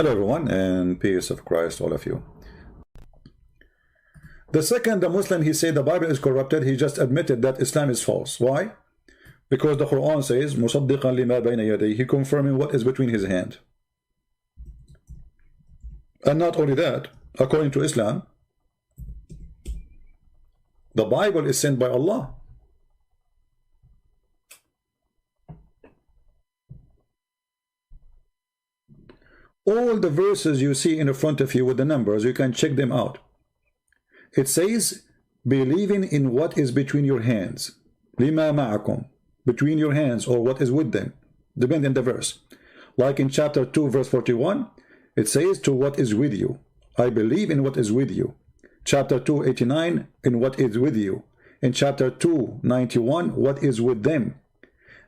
Hello everyone, and peace of Christ all of you. The second, the Muslim, he said the Bible is corrupted, he just admitted that Islam is false. Why? Because the Quran says مُصَدِّقًا لِمَا بَيْنَ يَدَيْهِ, he confirming what is between his hand. And not only that, according to Islam, the Bible is sent by Allah. All the verses you see in front of you with the numbers, you can check them out. It says, believing in what is between your hands. لِمَا مَعَكُمْ, between your hands, or what is with them. Depending on the verse. Like in chapter 2, verse 41, it says, to what is with you. I believe in what is with you. Chapter 2:89, in what is with you. In chapter 2:91, what is with them.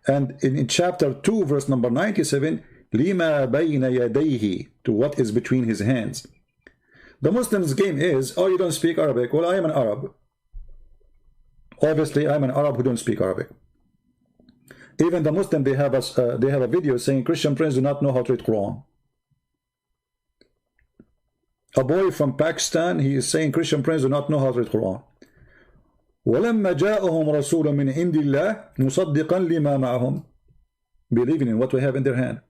And in chapter 2, verse number 97, لِمَا بَيْنَ يَدَيْهِ, to what is between his hands. The Muslim's game is, oh, you don't speak Arabic. Well, I am an Arab. Obviously, I'm an Arab who don't speak Arabic. Even the Muslim, they have a video saying Christian Prince do not know how to read Quran. A boy from Pakistan, he is saying Christian Prince do not know how to read Quran. وَلَمَّا جَاءَهُمْ رَسُولٌ مِّنْ عِنْدِ اللَّهِ مُصَدِّقًا لِمَا مَعَهُمْ, believing in what we have in their hand.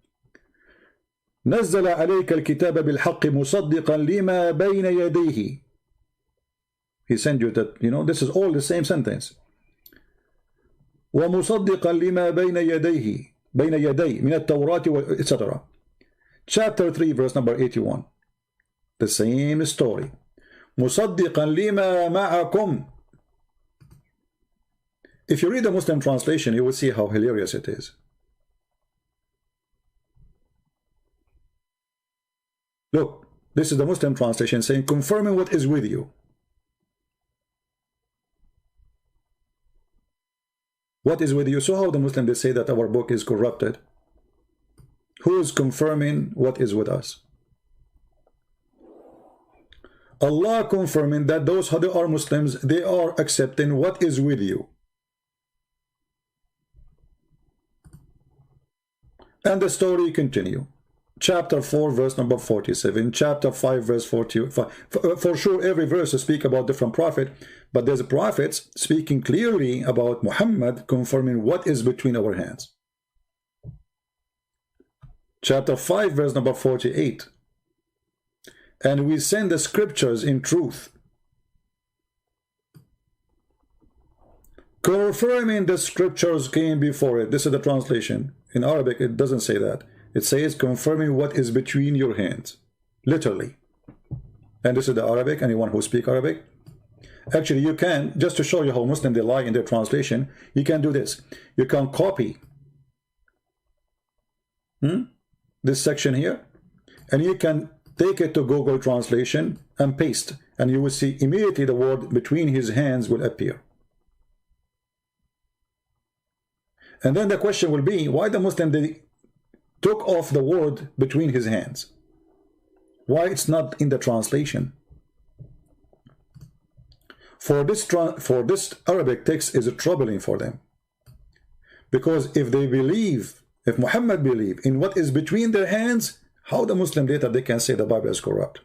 نزل عليك الكتاب بالحق مصدقا لما بين يديه. He sent you that, this is all the same sentence. ومصدقا لما بين يديه بين يدي من التوراة etc. Chapter 3, verse number 81. The same story. مصدقا لما معكم. If you read the Muslim translation, you will see how hilarious it is. Look, this is the Muslim translation saying, confirming what is with you. What is with you? So how the Muslim, they say that our book is corrupted? Who is confirming what is with us? Allah confirming that those who are Muslims, they are accepting what is with you. And the story continue. Chapter 4, verse number 47. Chapter 5, verse 45. For sure, every verse speaks about different prophet, but there's prophets speaking clearly about Muhammad, confirming what is between our hands. Chapter 5, verse number 48. And we send the scriptures in truth, confirming the scriptures came before it. This is the translation. In Arabic, it doesn't say that. It says confirming what is between your hands, literally. And this is the Arabic. Anyone who speaks Arabic, actually, you can, just to show you how Muslim they lie in their translation, you can do this. You can copy this section here, and you can take it to Google Translation and paste, and you will see immediately the word between his hands will appear. And then the question will be, why the Muslim they took off the word between his hands? Why it's not in the translation? For this Arabic text is troubling for them, because if they believe, if Muhammad believe in what is between their hands, how the Muslim later they can say the Bible is corrupt?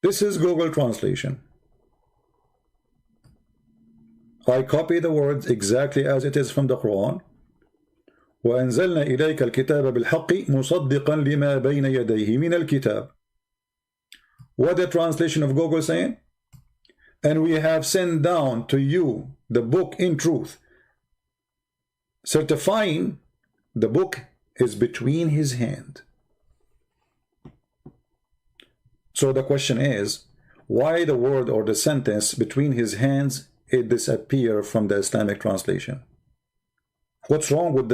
This is Google Translation. I copy the words exactly as it is from the Quran. وأنزلنا إليك الكتاب بالحق مصدقا لما بين يديه من الكتاب. What the translation of Google saying? And we have sent down to you the book in truth, certifying the book is between his hand. So the question is, why the word or the sentence between his hands it disappear from the Islamic translation? What's wrong with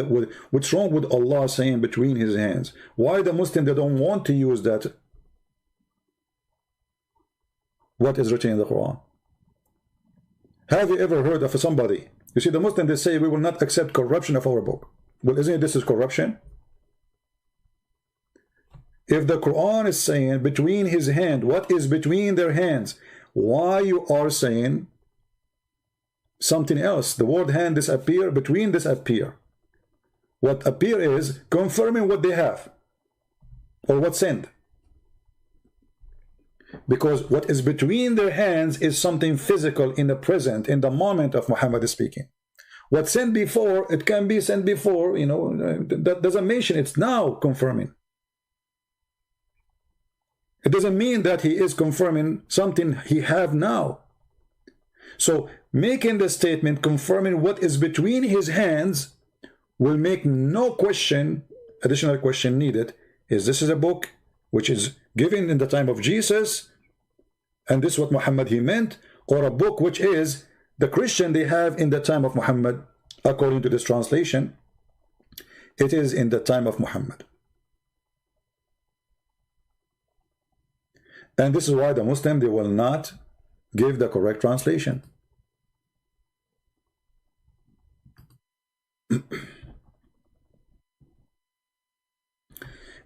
what's wrong with Allah saying between his hands? Why the Muslim they don't want to use that? What is written in the Quran? Have you ever heard of somebody? You see, the Muslim they say we will not accept corruption of our book. Well, isn't it this is corruption? If the Quran is saying between his hand, what is between their hands? Why you are saying something else? The word hand disappear, between disappear. What appear is confirming what they have, or what sent. Because what is between their hands is something physical in the present, in the moment of Muhammad speaking. What sent before, it can be sent before, you know, that doesn't mention it's now confirming. It doesn't mean that he is confirming something he have now. So making the statement confirming what is between his hands will make no question, additional question needed. Is this is a book which is given in the time of Jesus, and this is what Muhammad he meant, or a book which is the Christian they have in the time of Muhammad? According to this translation, it is in the time of Muhammad. And this is why the Muslim, they will not give the correct translation.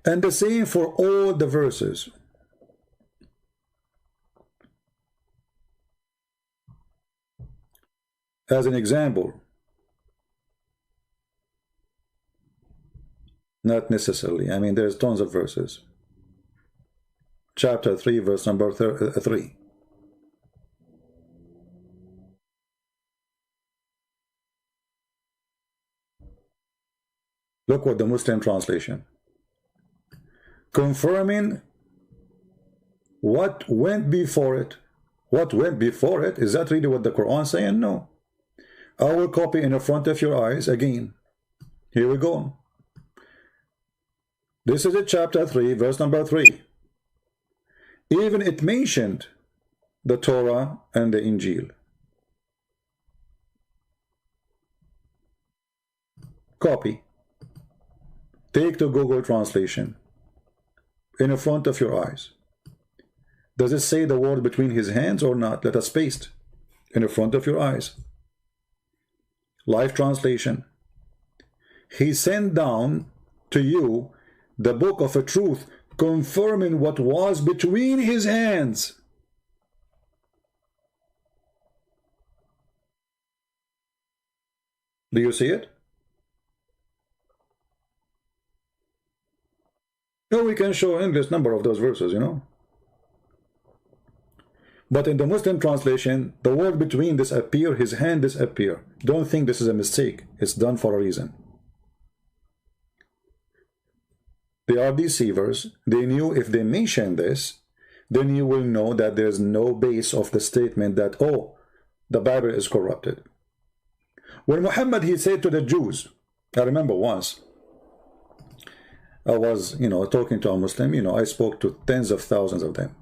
And the same for all the verses. As an example, not necessarily. I mean, there's tons of verses. Chapter 3, verse number 3. Look what the Muslim translation. Confirming what went before it. What went before it? Is that really what the Quran is saying? No. I will copy in the front of your eyes again. Here we go. This is it, chapter 3, verse number 3. Even it mentioned the Torah and the Injil. Copy. Take to Google translation. In the front of your eyes. Does it say the word between his hands or not? Let us paste. In the front of your eyes. Live translation. He sent down to you the book of a truth, confirming what was between his hands. Do you see it? No, we can show endless number of those verses, you know. But in the Muslim translation, the word between disappear, his hand disappear. Don't think this is a mistake. It's done for a reason. They are deceivers. They knew if they mention this, then you will know that there's no base of the statement that, oh, the Bible is corrupted. When Muhammad, he said to the Jews, I remember once, I was, you know, talking to a Muslim, you know, I spoke to tens of thousands of them.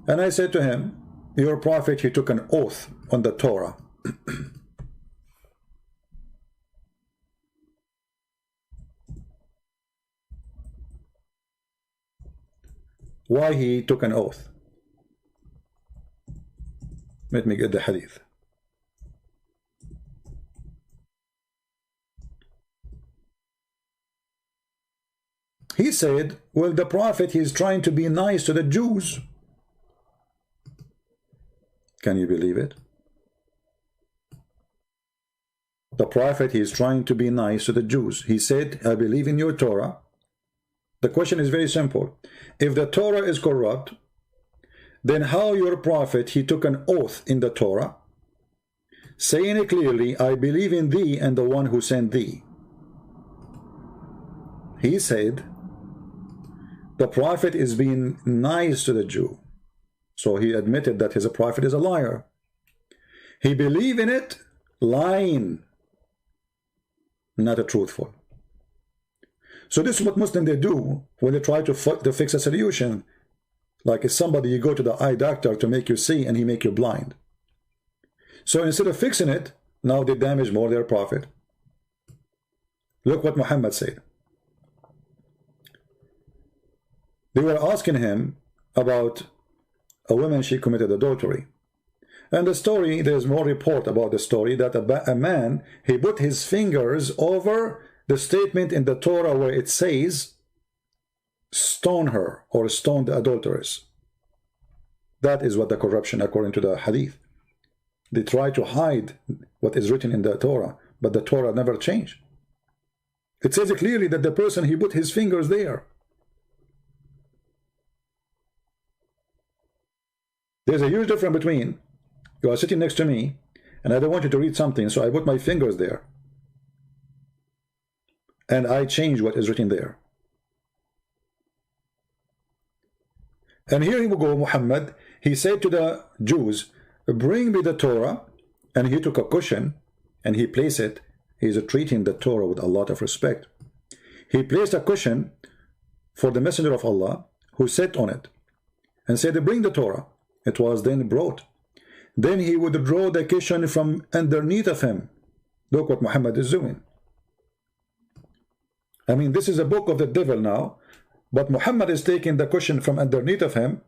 And I said to him, your prophet, he took an oath on the Torah. Why he took an oath? Let me get the hadith. He said, well, the prophet, he's trying to be nice to the Jews. Can you believe it? The prophet, he is trying to be nice to the Jews. He said, I believe in your Torah. The question is very simple. If the Torah is corrupt, then how your prophet, he took an oath in the Torah, saying it clearly, I believe in thee and the one who sent thee. He said, the prophet is being nice to the Jew. So he admitted that his prophet is a liar. He believed in it, lying, not a truthful. So this is what Muslims they do when they try to fix a solution. Like if somebody, you go to the eye doctor to make you see and he make you blind. So instead of fixing it, now they damage more their prophet. Look what Muhammad said. They were asking him about a woman, she committed adultery. And the story, there's more report about the story that a man, he put his fingers over the statement in the Torah where it says, stone her or stone the adulteress. That is what the corruption according to the hadith. They try to hide what is written in the Torah, but the Torah never changed. It says clearly that the person, he put his fingers there. There's a huge difference between you are sitting next to me and I don't want you to read something, so I put my fingers there and I change what is written there. And here we go, Muhammad, he said to the Jews, bring me the Torah, and he took a cushion and he placed it. He's treating the Torah with a lot of respect. He placed a cushion for the messenger of Allah, who sat on it and said, bring the Torah. It was then brought. Then he would draw the cushion from underneath of him. Look what Muhammad is doing. I mean, this is a book of the devil now, but Muhammad is taking the cushion from underneath of him,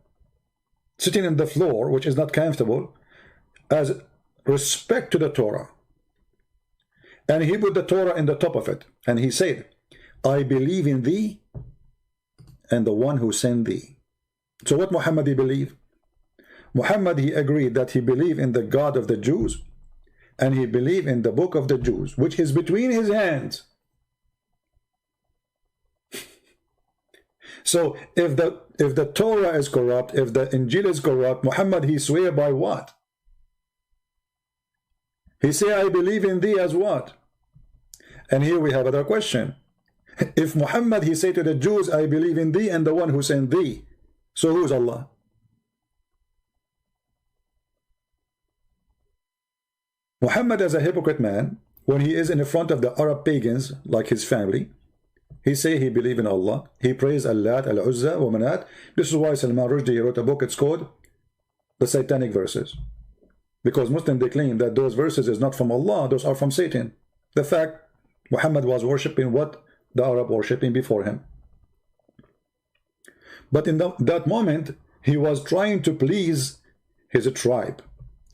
sitting in the floor, which is not comfortable, as respect to the Torah. And he put the Torah in the top of it, and he said, I believe in thee and the one who sent thee. So what Muhammad he believed? Muhammad, he agreed that he believed in the God of the Jews, and he believed in the book of the Jews, which is between his hands. So if the Torah is corrupt, if the Injil is corrupt, Muhammad, he swear by what? He say, I believe in thee as what? And here we have another question. If Muhammad, he say to the Jews, I believe in thee and the one who sent thee, so who is Allah? Muhammad, as a hypocrite man, when he is in front of the Arab pagans, like his family, he say he believe in Allah. He prays Allat, Al-Uzza, wa Manat. This is why Salman Rushdie wrote a book. It's called The Satanic Verses. Because Muslims, they claim that those verses is not from Allah. Those are from Satan. The fact Muhammad was worshipping what the Arab worshipping before him. But in that moment, he was trying to please his tribe.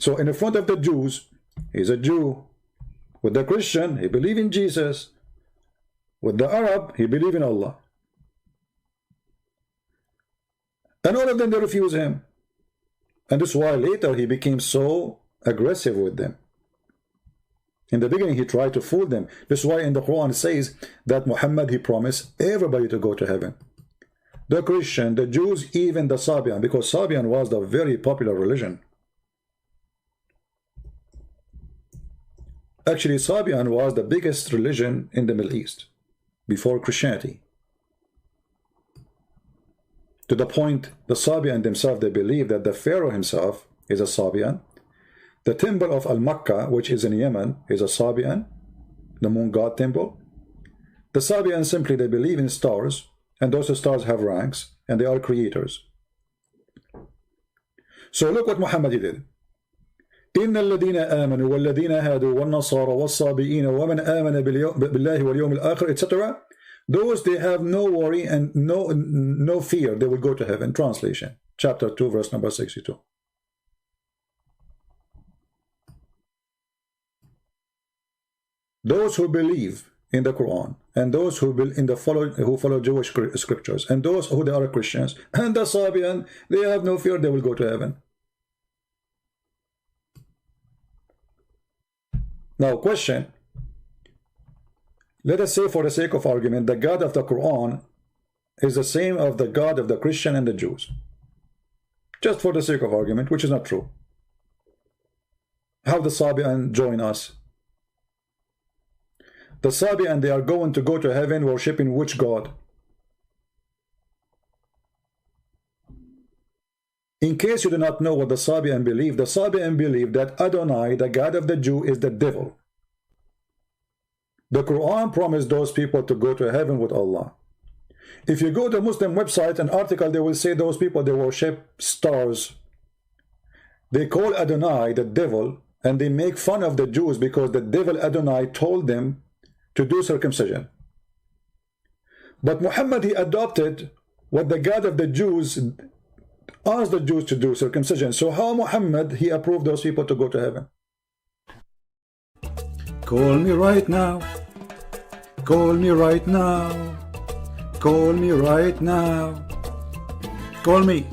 So in front of the Jews, he's a Jew. With the Christian, he believe in Jesus. With the Arab, he believe in Allah. And all of them, they refuse him. And this is why later he became so aggressive with them. In the beginning, he tried to fool them. This is why in the Quran it says that Muhammad, he promised everybody to go to heaven. The Christian, the Jews, even the Sabian, because Sabian was the very popular religion. Actually, Sabian was the biggest religion in the Middle East before Christianity. To the point, the Sabian themselves, they believe that the Pharaoh himself is a Sabian. The temple of Al-Makkah, which is in Yemen, is a Sabian, the moon god temple. The Sabian simply, they believe in stars, and those stars have ranks, and they are creators. So look what Muhammad did. إن الذين آمنوا والذين هادوا والنصارى والصابئين ومن آمن بالله واليوم الآخر, etc. Those, they have no worry and no fear. They will go to heaven. Translation, chapter 2, verse number 62. Those who believe in the Quran, and those who follow Jewish scriptures, and those who they are Christians, and the Sabian, they have no fear. They will go to heaven. Now, question. Let us say, for the sake of argument, the God of the Quran is the same of the God of the Christian and the Jews. Just for the sake of argument, which is not true. How the Sabian join us? The Sabian, they are going to go to heaven worshipping which God? In case you do not know what the Sabian believe, the Sabian believe that Adonai, the God of the Jew, is the devil. The Quran promised those people to go to heaven with Allah. If you go to Muslim website, an article, they will say those people, they worship stars. They call Adonai the devil, and they make fun of the Jews because the devil Adonai told them to do circumcision. But Muhammad, he adopted what the God of the Jews asked the Jews to do, circumcision. So how Muhammad, he approved those people to go to heaven? Call me right now. Call me right now. Call me right now. Call me.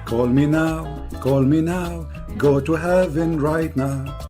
Call me now. Call me now. Go to heaven right now.